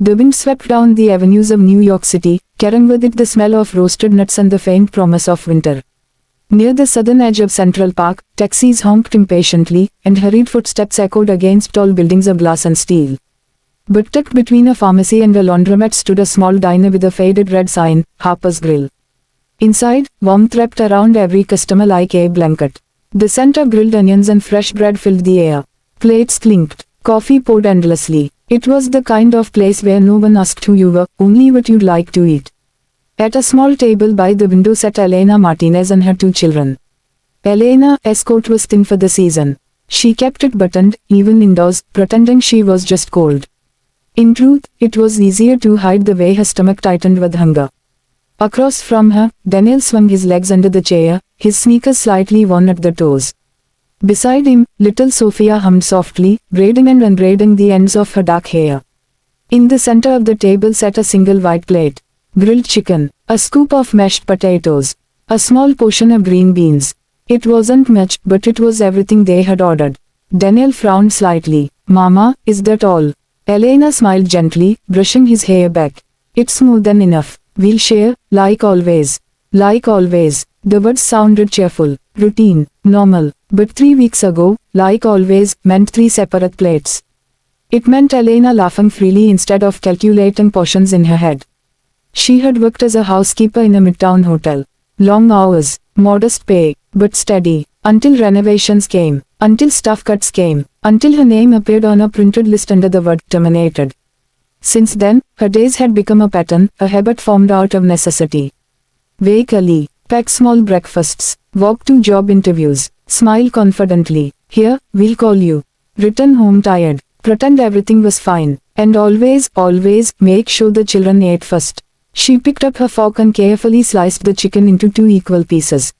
The wind swept down the avenues of New York City, carrying with it the smell of roasted nuts and the faint promise of winter. Near the southern edge of Central Park, taxis honked impatiently, and hurried footsteps echoed against tall buildings of glass and steel. But tucked between a pharmacy and a laundromat stood a small diner with a faded red sign, Harper's Grill. Inside, warmth wrapped around every customer like a blanket. The scent of grilled onions and fresh bread filled the air. Plates clinked, coffee poured endlessly. It was the kind of place where no one asked who you were, only what you'd like to eat. At a small table by the window sat Elena Martinez and her 2 children. Elena's coat was thin for the season. She kept it buttoned, even indoors, pretending she was just cold. In truth, it was easier to hide the way her stomach tightened with hunger. Across from her, Daniel swung his legs under the chair, his sneakers slightly worn at the toes. Beside him, little Sophia hummed softly, braiding and unbraiding the ends of her dark hair. In the center of the table sat a single white plate. Grilled chicken, a scoop of mashed potatoes, a small portion of green beans. It wasn't much, but it was everything they had ordered. Daniel frowned slightly. Mama, is that all? Elena smiled gently, brushing his hair back. It's more than enough. We'll share, like always. Like always. The words sounded cheerful, routine, normal. But 3 weeks ago, like always, meant 3 separate plates. It meant Elena laughing freely instead of calculating portions in her head. She had worked as a housekeeper in a midtown hotel. Long hours, modest pay, but steady, until renovations came, until staff cuts came, until her name appeared on a printed list under the word terminated. Since then, her days had become a pattern, a habit formed out of necessity. Wake early, pack small breakfasts, walk to job interviews, smile confidently, here, we'll call you. Return home tired, pretend everything was fine, and always, make sure the children ate first. She picked up her fork and carefully sliced the chicken into 2 equal pieces.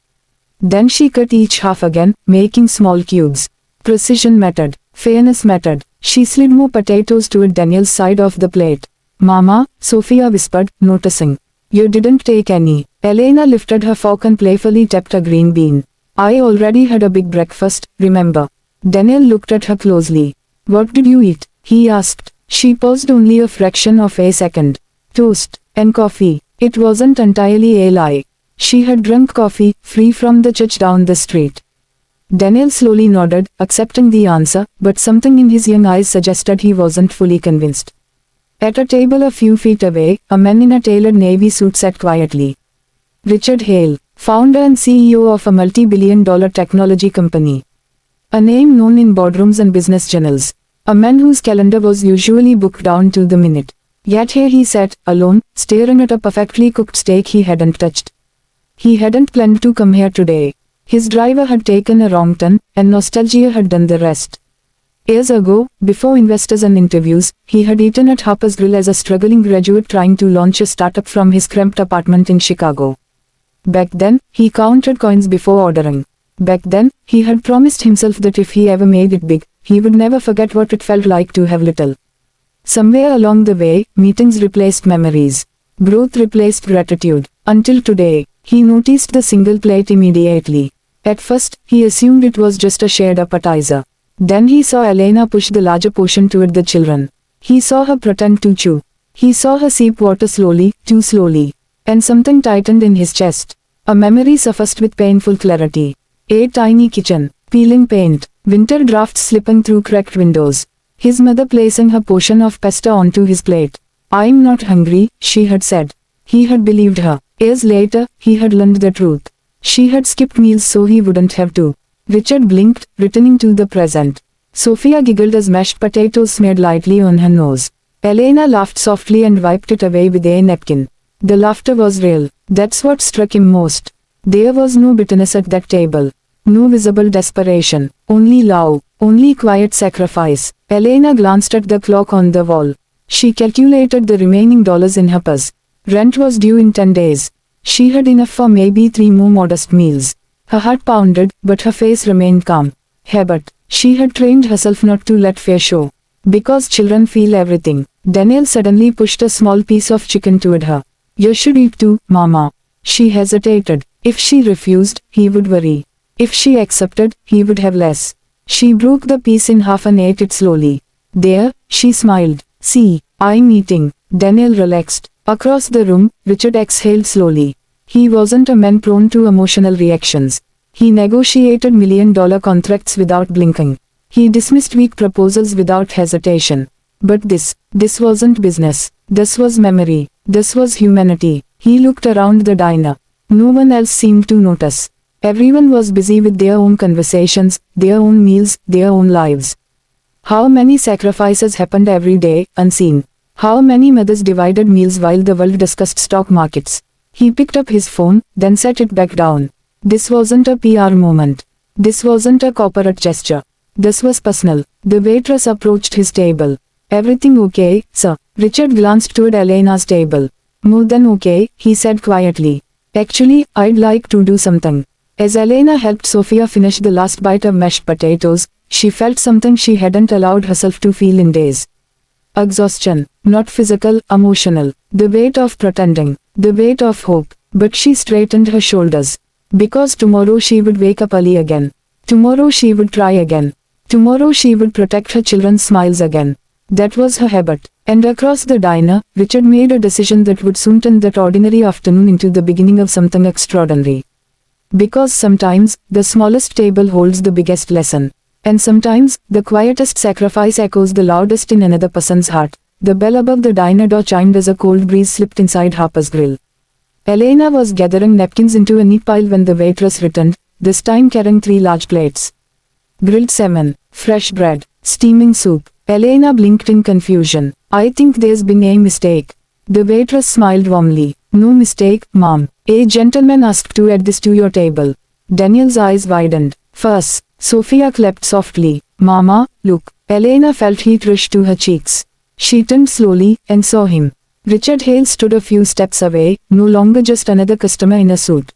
Then she cut each half again, making small cubes. Precision mattered, fairness mattered. She slid more potatoes toward Daniel's side of the plate. Mama, Sophia whispered, noticing. You didn't take any. Elena lifted her fork and playfully tapped a green bean. I already had a big breakfast, remember. Daniel looked at her closely. What did you eat? He asked. She paused only a fraction of a second. Toast and coffee. It wasn't entirely a lie. She had drunk coffee, free from the church down the street. Daniel slowly nodded, accepting the answer, but something in his young eyes suggested he wasn't fully convinced. At a table a few feet away, a man in a tailored navy suit sat quietly. Richard Hale, founder and CEO of a multi-billion-dollar technology company. A name known in boardrooms and business journals. A man whose calendar was usually booked down to the minute. Yet here he sat, alone, staring at a perfectly cooked steak he hadn't touched. He hadn't planned to come here today. His driver had taken a wrong turn, and nostalgia had done the rest. Years ago, before investors and interviews, he had eaten at Harper's Grill as a struggling graduate trying to launch a startup from his cramped apartment in Chicago. Back then, he counted coins before ordering. Back then, he had promised himself that if he ever made it big, he would never forget what it felt like to have little. Somewhere along the way, meetings replaced memories. Growth replaced gratitude. Until today, he noticed the single plate immediately. At first, he assumed it was just a shared appetizer. Then he saw Elena push the larger portion toward the children. He saw her pretend to chew. He saw her sip water slowly, too slowly. And something tightened in his chest. A memory surfaced with painful clarity. A tiny kitchen, peeling paint, winter drafts slipping through cracked windows. His mother placing her portion of pasta onto his plate. I'm not hungry, she had said. He had believed her. Years later, he had learned the truth. She had skipped meals so he wouldn't have to. Richard blinked, returning to the present. Sophia giggled as mashed potatoes smeared lightly on her nose. Elena laughed softly and wiped it away with a napkin. The laughter was real. That's what struck him most. There was no bitterness at that table. No visible desperation. Only love. Only quiet sacrifice. Elena glanced at the clock on the wall. She calculated the remaining dollars in her purse. Rent was due in 10 days. She had enough for maybe 3 more modest meals. Her heart pounded, but her face remained calm. Habit. She had trained herself not to let fear show. Because children feel everything. Daniel suddenly pushed a small piece of chicken toward her. You should eat too, Mama. She hesitated. If she refused, he would worry. If she accepted, he would have less. She broke the piece in half and ate it slowly. There, she smiled. See, Eye meeting. Daniel relaxed. Across the room, Richard exhaled slowly. He wasn't a man prone to emotional reactions. He negotiated million-dollar contracts without blinking. He dismissed weak proposals without hesitation. But this wasn't business. This was memory. This was humanity. He looked around the diner. No one else seemed to notice. Everyone was busy with their own conversations, their own meals, their own lives. How many sacrifices happened every day, unseen? How many mothers divided meals while the world discussed stock markets? He picked up his phone, then set it back down. This wasn't a PR moment. This wasn't a corporate gesture. This was personal. The waitress approached his table. Everything okay, sir? Richard glanced toward Elena's table. More than okay, he said quietly. Actually, I'd like to do something. As Elena helped Sophia finish the last bite of mashed potatoes, she felt something she hadn't allowed herself to feel in days. Exhaustion. Not physical, emotional. The weight of pretending. The weight of hope. But she straightened her shoulders. Because tomorrow she would wake up early again. Tomorrow she would try again. Tomorrow she would protect her children's smiles again. That was her habit. And across the diner, Richard made a decision that would soon turn that ordinary afternoon into the beginning of something extraordinary. Because sometimes, the smallest table holds the biggest lesson. And sometimes, the quietest sacrifice echoes the loudest in another person's heart. The bell above the diner door chimed as a cold breeze slipped inside Harper's Grill. Elena was gathering napkins into a neat pile when the waitress returned, this time carrying 3 large plates. Grilled salmon, fresh bread, steaming soup. Elena blinked in confusion. I think there's been a mistake. The waitress smiled warmly. No mistake, ma'am. A gentleman asked to add this to your table. Daniel's eyes widened. First, Sophia clapped softly. Mama, look. Elena felt heat rush to her cheeks. She turned slowly, and saw him. Richard Hale stood a few steps away, no longer just another customer in a suit.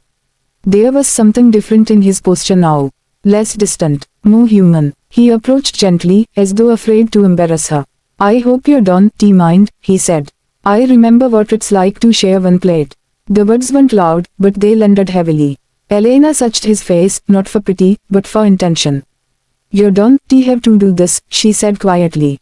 There was something different in his posture now. Less distant, more human. He approached gently, as though afraid to embarrass her. I hope you're done, mind, he said. I remember what it's like to share one plate. The words weren't loud, but they landed heavily. Elena searched his face, not for pity, but for intention. You don't have to do this, she said quietly.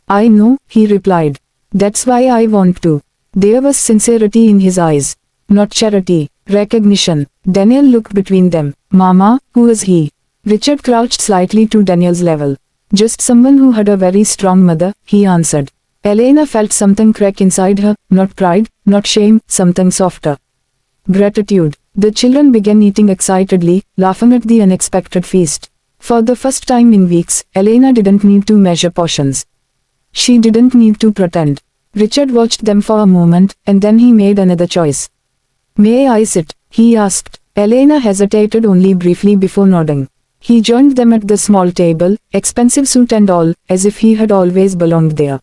I know, he replied. That's why I want to. There was sincerity in his eyes. Not charity, recognition. Daniel looked between them. Mama, who is he? Richard crouched slightly to Daniel's level. Just someone who had a very strong mother, he answered. Elena felt something crack inside her, not pride, not shame, something softer. Gratitude. The children began eating excitedly, laughing at the unexpected feast. For the first time in weeks, Elena didn't need to measure portions. She didn't need to pretend. Richard watched them for a moment, and then he made another choice. May I sit? He asked. Elena hesitated only briefly before nodding. He joined them at the small table, expensive suit and all, as if he had always belonged there.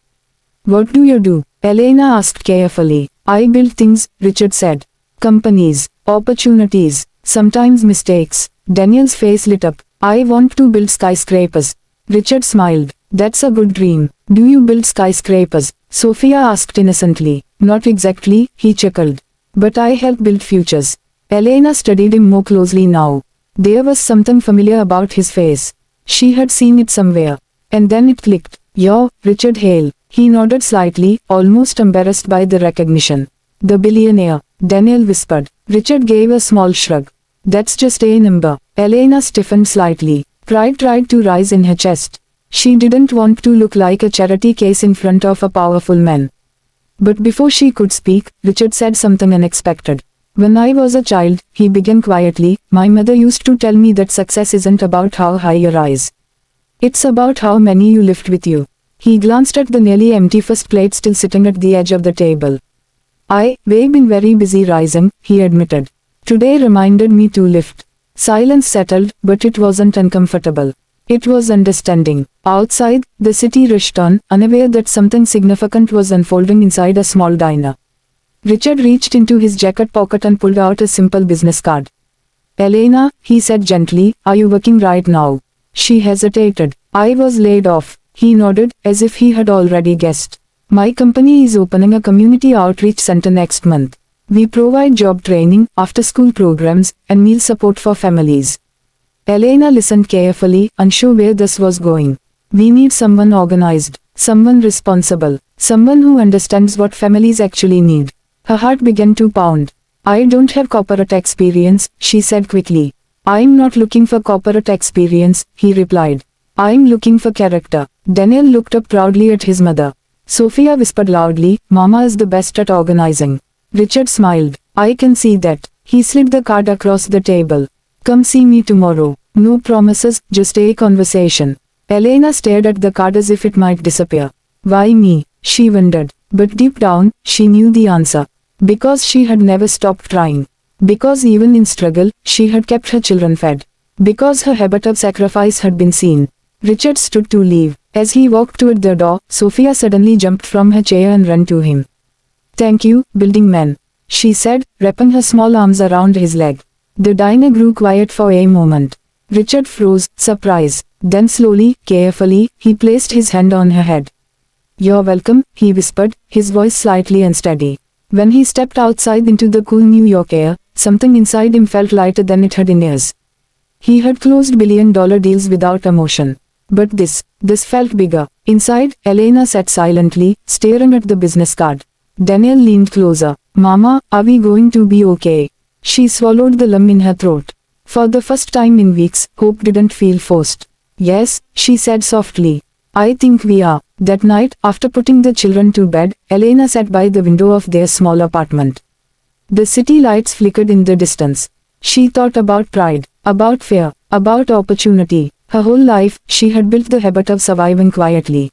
What do you do? Elena asked carefully. I build things, Richard said. Companies, opportunities, sometimes mistakes. Daniel's face lit up. I want to build skyscrapers. Richard smiled. That's a good dream. Do you build skyscrapers? Sophia asked innocently. Not exactly, he chuckled. But I help build futures. Elena studied him more closely now. There was something familiar about his face. She had seen it somewhere. And then it clicked. You're Richard Hale. He nodded slightly, almost embarrassed by the recognition. The billionaire, Daniel whispered. Richard gave a small shrug. That's just a number. Elena stiffened slightly. Pride tried to rise in her chest. She didn't want to look like a charity case in front of a powerful man. But before she could speak, Richard said something unexpected. When I was a child, he began quietly, my mother used to tell me that success isn't about how high you rise. It's about how many you lift with you. He glanced at the nearly empty first plate still sitting at the edge of the table. We've been very busy rising, he admitted. Today reminded me to lift. Silence settled, but it wasn't uncomfortable. It was understanding. Outside, the city rushed on, unaware that something significant was unfolding inside a small diner. Richard reached into his jacket pocket and pulled out a simple business card. Elena, he said gently, are you working right now? She hesitated. I was laid off. He nodded, as if he had already guessed. My company is opening a community outreach center next month. We provide job training, after-school programs, and meal support for families. Elena listened carefully, unsure where this was going. We need someone organized, someone responsible, Someone who understands what families actually need. Her heart began to pound. I don't have corporate experience, she said quickly. I'm not looking for corporate experience, he replied. I'm looking for character. Daniel looked up proudly at his mother. Sophia whispered loudly, Mama is the best at organizing. Richard smiled. I can see that. He slid the card across the table. Come see me tomorrow. No promises, just a conversation. Elena stared at the card as if it might disappear. Why me? She wondered. But deep down, she knew the answer. Because she had never stopped trying. Because even in struggle, she had kept her children fed. Because her habit of sacrifice had been seen. Richard stood to leave. As he walked toward the door, Sophia suddenly jumped from her chair and ran to him. Thank you, building man, she said, wrapping her small arms around his leg. The diner grew quiet for a moment. Richard froze, surprise. Then slowly, carefully, he placed his hand on her head. You're welcome, he whispered, his voice slightly unsteady. When he stepped outside into the cool New York air, something inside him felt lighter than it had in years. He had closed billion-dollar deals without emotion. But this felt bigger. Inside, Elena sat silently, staring at the business card. Daniel leaned closer. Mama, are we going to be okay? She swallowed the lump in her throat. For the first time in weeks, hope didn't feel forced. Yes, she said softly. I think we are. That night, after putting the children to bed, Elena sat by the window of their small apartment. The city lights flickered in the distance. She thought about pride, about fear, about opportunity. Her whole life, she had built the habit of surviving quietly.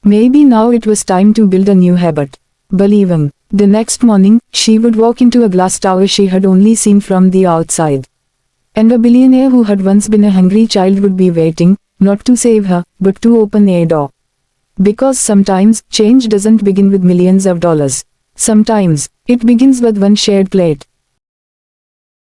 Maybe now it was time to build a new habit. Believing. The next morning, she would walk into a glass tower she had only seen from the outside. And a billionaire who had once been a hungry child would be waiting, not to save her, but to open a door. Because sometimes, change doesn't begin with millions of dollars. Sometimes, it begins with one shared plate.